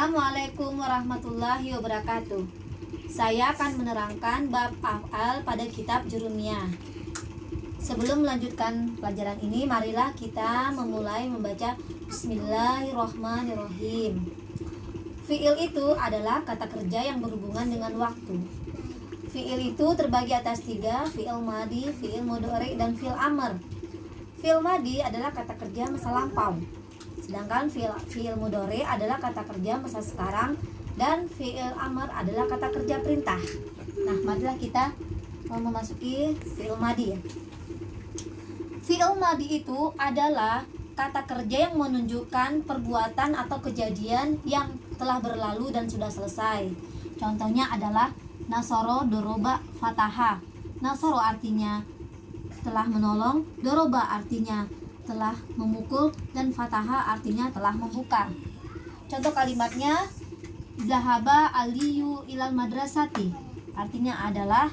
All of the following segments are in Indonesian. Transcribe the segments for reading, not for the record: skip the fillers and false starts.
Assalamualaikum warahmatullahi wabarakatuh. Saya akan menerangkan bab af'al pada kitab Jurumiyah. Sebelum melanjutkan pelajaran ini, marilah kita memulai membaca Bismillahirrahmanirrahim. Fi'il itu adalah kata kerja yang berhubungan dengan waktu. Fi'il itu terbagi atas 3, fi'il madi, fi'il mudhari, dan fi'il amr. Fi'il madi adalah kata kerja masa lampau, sedangkan fi'il mudhari adalah kata kerja masa sekarang, dan fi'il amr adalah kata kerja perintah. Nah, marilah kita memasuki fi'il madi ya. Fi'il madi itu adalah kata kerja yang menunjukkan perbuatan atau kejadian yang telah berlalu dan sudah selesai. Contohnya adalah nasoro, doroba, fataha. Nasoro artinya telah menolong, doroba artinya telah memukul, dan fataha artinya telah membuka. Contoh kalimatnya, zahaba aliyu ilal madrasati, artinya adalah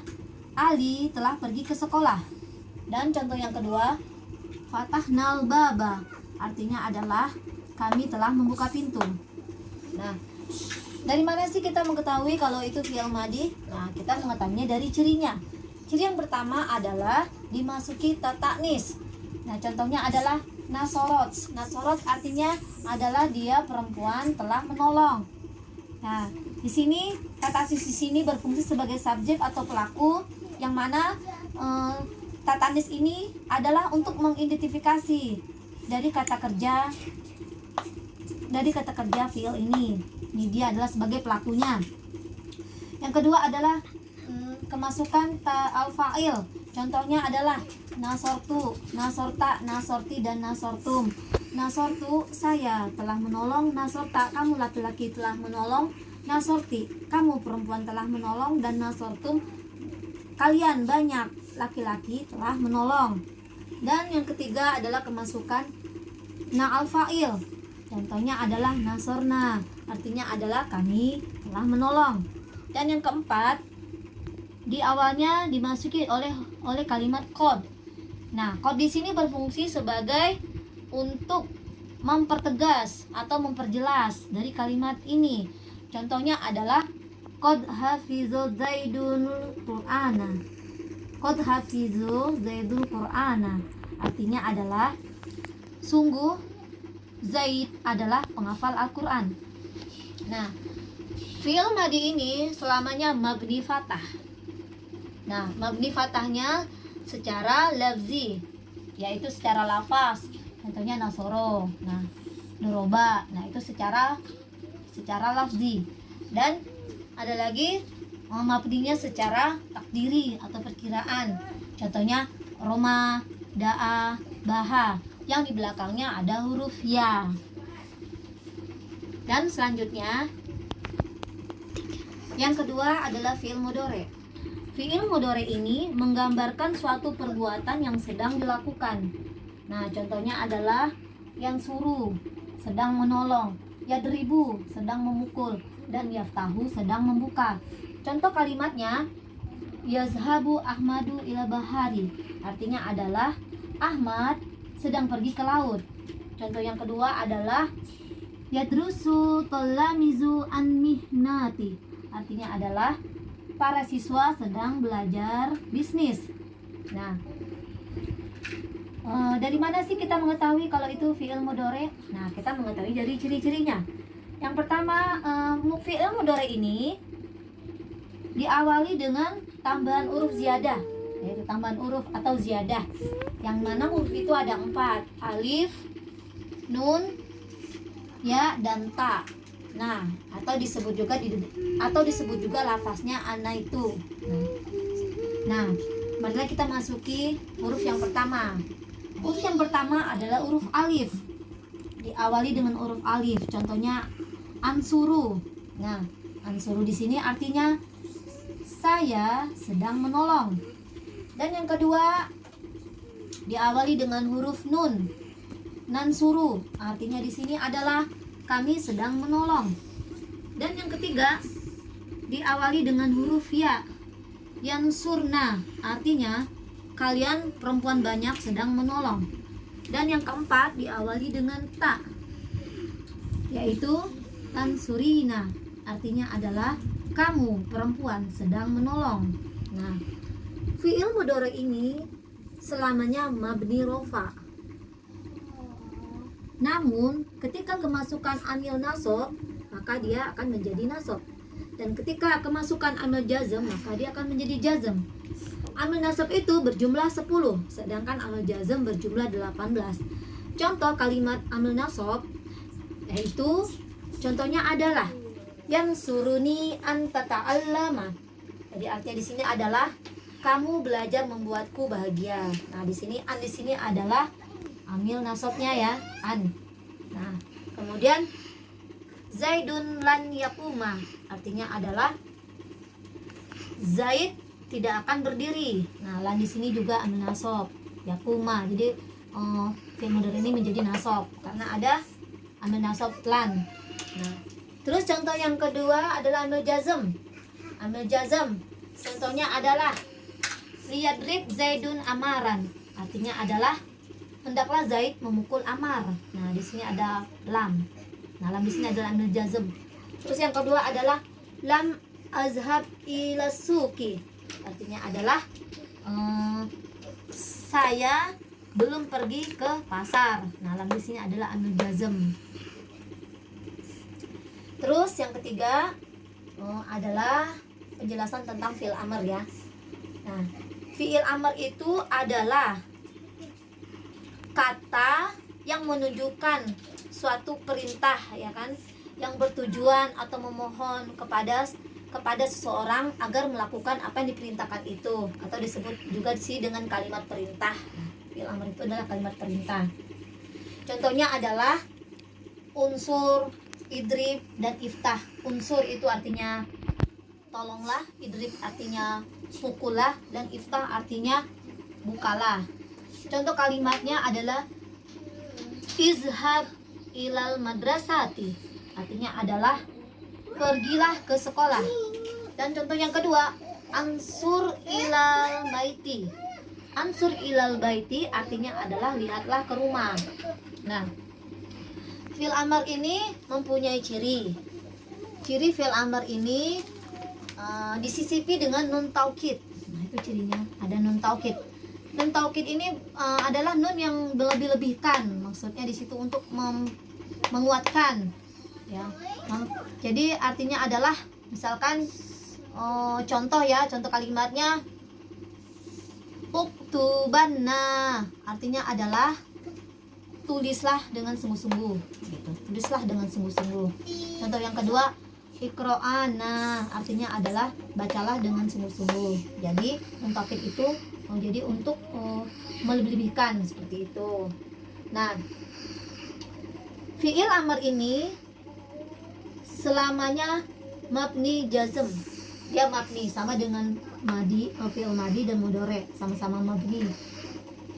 Ali telah pergi ke sekolah. Dan contoh yang kedua, fatahnal baba, artinya adalah kami telah membuka pintu. Nah, dari mana sih kita mengetahui kalau itu fi'il madi? Nah, kita mengetahuinya dari cirinya. Ciri yang pertama adalah dimasuki ta ta'nis. Nah, contohnya adalah nasorot. Nasorot artinya adalah dia perempuan telah menolong. Nah, di sini kata di sini berfungsi sebagai subjek atau pelaku, yang mana tatanis ini adalah untuk mengidentifikasi dari kata kerja fi'il ini. Ini dia adalah sebagai pelakunya. Yang kedua adalah kemasukan ta al-fa'il. Contohnya adalah nasortu, nasorta, nasorti, dan nasortum. Nasortu, saya telah menolong. Nasorta, kamu laki-laki telah menolong. Nasorti, kamu perempuan telah menolong. Dan nasortum, kalian banyak laki-laki telah menolong. Dan yang ketiga adalah kemasukan na al-fa'il. Contohnya adalah nasorna, artinya adalah kami telah menolong. Dan yang keempat, di awalnya dimasuki oleh kalimat qad. Nah, qad di sini berfungsi sebagai untuk mempertegas atau memperjelas dari kalimat ini. Contohnya adalah qad hafizu zaidul qur'ana. Qad hafizu zaidul qur'ana, artinya adalah sungguh Zaid adalah penghafal Al-Qur'an. Nah, fi'il madi ini selamanya mabni fathah. Nah, mabni fathahnya secara lafzi, yaitu secara lafaz. Contohnya nasoro, nah, doroba, nah itu secara lafzi. Dan ada lagi mabninya secara takdiri atau perkiraan. Contohnya roma, da'a, baha, yang di belakangnya ada huruf ya. Dan selanjutnya, yang kedua adalah fi'il mudhari. Fi'il mudhari ini menggambarkan suatu perbuatan yang sedang dilakukan. Nah, contohnya adalah yang suruh, sedang menolong, yadribu, sedang memukul, dan yaftahu, sedang membuka. Contoh kalimatnya, yazhabu ahmadu ila bahari, artinya adalah Ahmad sedang pergi ke laut. Contoh yang kedua adalah yadrusu tolamizu an mihnati, artinya adalah para siswa sedang belajar bisnis. Nah, dari mana sih kita mengetahui kalau itu fi'il mudhari? Nah, kita mengetahui dari ciri-cirinya. Yang pertama, fi'il mudhari ini diawali dengan tambahan huruf ziyadah, yaitu tambahan huruf atau ziyadah, yang mana huruf itu ada 4, alif, nun, ya, dan ta. Nah, atau disebut juga lafaznya ana itu. Nah, marilah kita masuki huruf yang pertama. Huruf yang pertama adalah huruf alif. Diawali dengan huruf alif. Contohnya ansuru. Nah, ansuru di sini artinya saya sedang menolong. Dan yang kedua diawali dengan huruf nun. Nansuru, artinya di sini adalah kami sedang menolong. Dan yang ketiga diawali dengan huruf ya. Yansurna, artinya kalian perempuan banyak sedang menolong. Dan yang keempat diawali dengan ta, yaitu tansurina, artinya adalah kamu perempuan sedang menolong. Nah, fi'il mudhari ini selamanya mabni rofa. Namun ketika kemasukan amil nasab, maka dia akan menjadi nasab. Dan ketika kemasukan amil jazm, maka dia akan menjadi jazm. Amil nasab itu berjumlah 10, sedangkan amil jazm berjumlah 18. Contoh kalimat amil nasab yaitu contohnya adalah yang suruni an tata'allama. Jadi artinya di sini adalah kamu belajar membuatku bahagia. Nah, di sini an di sini adalah amil nasabnya ya, an. Nah, kemudian Zaidun lan yakuma, artinya adalah Zaid tidak akan berdiri. Nah, lan di sini juga amil nasab, yakuma. Jadi fi'il mudhari ini menjadi nasab karena ada amil nasab lan. Nah, terus contoh yang kedua adalah amil jazm. Amil jazm contohnya adalah liyadrib Zaidun amaran, artinya adalah hendaklah Zaid memukul Amar. Nah, di sini ada lam. Nah, lam di sini adalah amil jazm. Terus yang kedua adalah lam azhab ila suki, artinya adalah saya belum pergi ke pasar. Nah, lam di sini adalah amil jazm. Terus yang ketiga adalah penjelasan tentang fi'il amr ya. Nah, fi'il amr itu adalah kata yang menunjukkan suatu perintah ya kan, yang bertujuan atau memohon kepada seseorang agar melakukan apa yang diperintahkan itu, atau disebut juga sih dengan kalimat perintah. Nah, fi'il amr itu adalah kalimat perintah. Contohnya adalah unsur, idrib, dan iftah. Unsur itu artinya tolonglah, idrib artinya pukullah, dan iftah artinya bukalah. Contoh kalimatnya adalah izhab ilal madrasati, artinya adalah pergilah ke sekolah. Dan contoh yang kedua, ansur ilal baiti. Ansur ilal baiti artinya adalah lihatlah ke rumah. Nah, fi'il amr ini mempunyai ciri. Ciri fi'il amr ini disisipi dengan nun taukid. Nah, itu cirinya, ada nun taukid. Nun taukid ini adalah nun yang berlebih-lebihkan, maksudnya di situ untuk menguatkan ya. Jadi artinya adalah misalkan contoh ya, contoh kalimatnya uktubanna, artinya adalah tulislah dengan sungguh-sungguh gitu. Tulislah dengan sungguh-sungguh. Contoh yang kedua, iqra'ana, artinya adalah bacalah dengan sungguh-sungguh. Jadi nun taukid itu jadi untuk melebih-lebihkan seperti itu. Nah, fi'il amr ini selamanya mabni jazm. Dia mabni sama dengan madi, fi'il madi dan mudhari, sama-sama mabni.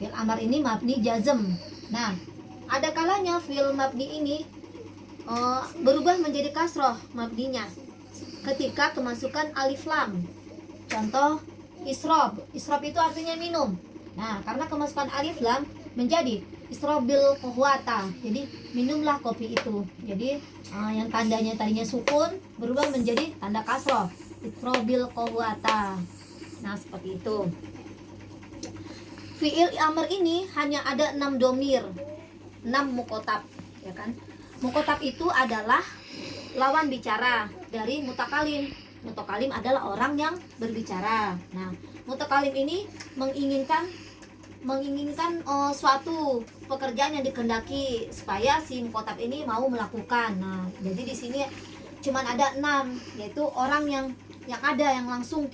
Fi'il amr ini mabni jazm. Nah, ada kalanya fi'il mabni ini berubah menjadi kasroh mabninya ketika kemasukan alif lam. Contoh isrob. Isrob itu artinya minum. Nah, karena kemasukan alif lam menjadi isrobil kohwata, jadi minumlah kopi itu. Jadi yang tandanya tadinya sukun berubah menjadi tanda kasroh, isrobil kohwata. Nah, seperti itu. Fi'il amr ini hanya ada 6 domir, 6 mukotab ya kan. Mukotab itu adalah lawan bicara dari mutakalim. Mutakalim adalah orang yang berbicara. Nah, mutakalim ini menginginkan suatu pekerjaan yang dikehendaki supaya si mukotab ini mau melakukan. Nah, jadi di sini cuman ada 6, yaitu orang yang langsung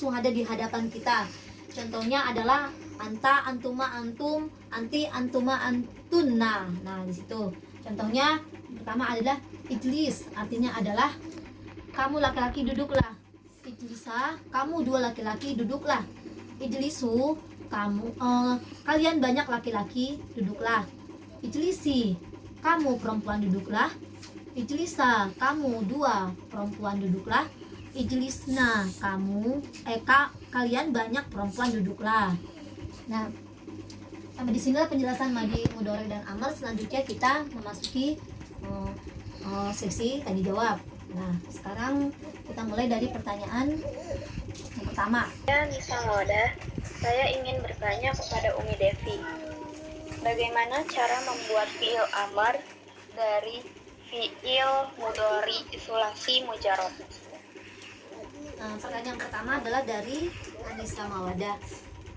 ada di hadapan kita. Contohnya adalah anta, antuma, antum, anti, antuma, antunna. Nah, di situ contohnya pertama adalah ijlis, artinya adalah kamu laki-laki duduklah. Ijlisa, kamu dua laki-laki duduklah. Ijlisu, kamu kalian banyak laki-laki duduklah. Ijlisi, kamu perempuan duduklah. Ijlisa, kamu dua perempuan duduklah. Ijlisna, kalian banyak perempuan duduklah. Nah, sampai di sinilah penjelasan madi, mudhari dan amr. Selanjutnya kita memasuki sesi tanya jawab. Nah, sekarang kita mulai dari pertanyaan yang pertama. Ya, Nisa Mawada, saya ingin bertanya kepada Umi Devi. Bagaimana cara membuat fiil amar dari fiil mudhari sulasi mujarrad? Nah, pertanyaan pertama adalah dari Anissa Mawadah.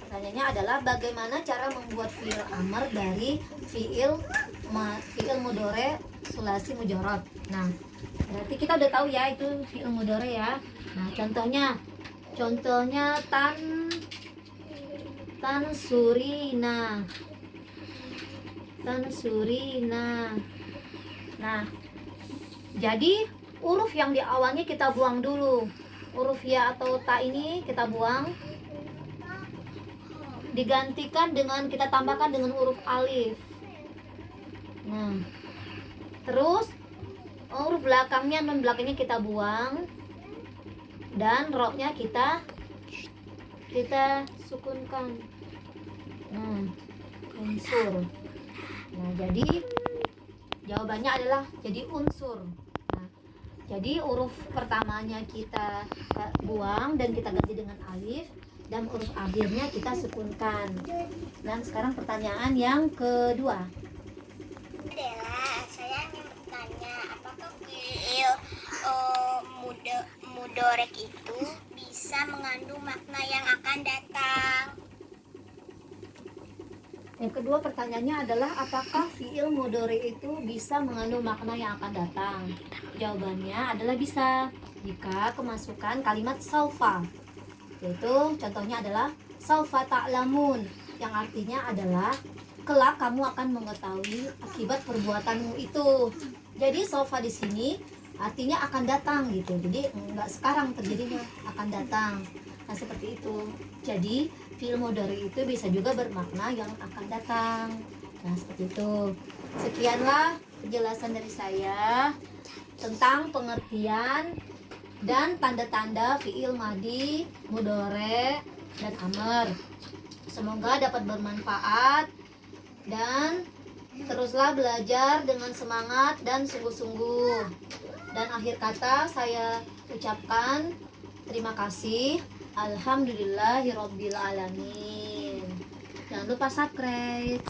Pertanyaannya adalah bagaimana cara membuat fiil amar dari fiil mudhari sulasi mujarrad. Nah, berarti kita udah tahu ya itu fiil mudhari ya. Nah, contohnya tan surina. Nah, jadi huruf yang di awalnya kita buang dulu. Huruf ya atau ta ini kita buang, digantikan dengan kita tambahkan dengan huruf alif. Nah, terus huruf belakangnya, non belakangnya kita buang, dan roknya kita sukunkan. Nah, unsur. Nah, jadi jawabannya adalah jadi unsur. Nah, jadi huruf pertamanya kita buang dan kita ganti dengan alif, dan huruf akhirnya kita sukunkan. Dan sekarang pertanyaan yang kedua adalah saya ingin bertanya, apakah fiil mudorek itu bisa mengandung makna yang akan datang? Yang kedua pertanyaannya adalah apakah fiil mudhari itu bisa mengandung makna yang akan datang? Jawabannya adalah bisa jika kemasukan kalimat saufa. Yaitu contohnya adalah saufa ta'lamun, yang artinya adalah kelak kamu akan mengetahui akibat perbuatanmu itu. Jadi saufa di sini artinya akan datang gitu. Jadi enggak sekarang terjadinya, akan datang. Nah, seperti itu. Jadi fiil mudhari itu bisa juga bermakna yang akan datang. Nah, seperti itu. Sekianlah penjelasan dari saya tentang pengertian dan tanda-tanda fiil madi, mudhari, dan amr. Semoga dapat bermanfaat dan teruslah belajar dengan semangat dan sungguh-sungguh. Dan akhir kata saya ucapkan terima kasih. Alhamdulillahirobbilalamin. Jangan lupa subscribe.